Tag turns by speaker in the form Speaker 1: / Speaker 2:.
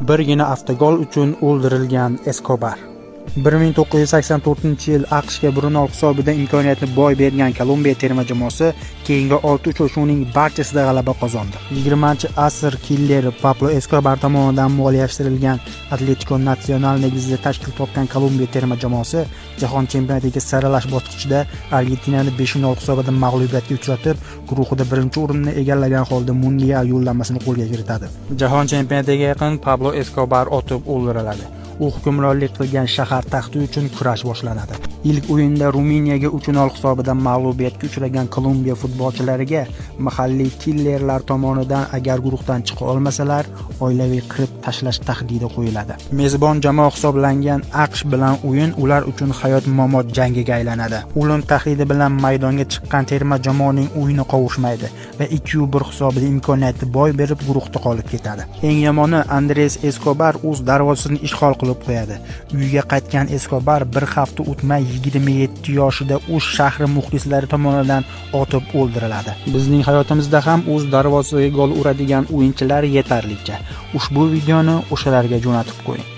Speaker 1: Birgina avtogol uchun o'ldirilgan Eskobar. 1984-yil AQShga 1-0 hisobida imkoniyatni boy bergan Kolumbiya terma jamoasi keyingi 6 uchrashuvning barchasida g'alaba qozondi. 20-asr killeri Pablo Eskobar tomonidan moliyalashtirilgan Atletico Nacional negizida tashkil topgan Kolumbiya terma jamoasi Jahon chempionatiga saralash bosqichida Argentinani 5-0 hisobida mag'lubiyatga uchratib, guruhida birinchi o'rinni egallagan holda mundial yo'llanmasini qo'lga kiritadi. Jahon chempionatiga yaqin Pablo Eskobar otib o'ldiriladi. U hukmronlik qilgan shahar taxti uchun kurash boshlanadi. Ilk o'yinda Ruminiyaga 3-0 hisobida mag'lubiyatga uchragan Kolumbiya futbolchilariga mahalliy killerlar tomonidan agar guruhdan chiqa olmasalar, oilaviy qirib tashlash tahdidi qo'yiladi. Mezbon jamoa hisoblangan AQSh bilan o'yin ular uchun hayot-mamot jangiga aylanadi. O'lim tahdidi bilan maydonga chiqqan terma jamoaning o'yini qovushmaydi va 2-1 hisobida imkoniyatni boy berib guruhda qolib ketadi. Eng yomoni Andres Eskobar o'z darvozasini ishg'ol qilib qo'yadi. Uyiga qaytgan Eskobar bir hafta o'tmay 27 yoshida o'z shahri muxlislari tomonidan otib o'ldiriladi. Bizning hayotimizda ham o'z darvozasiga gol uradigan o'yinchilar yetarlicha. Ushbu videoni o'shalarga jo'natib qo'ying.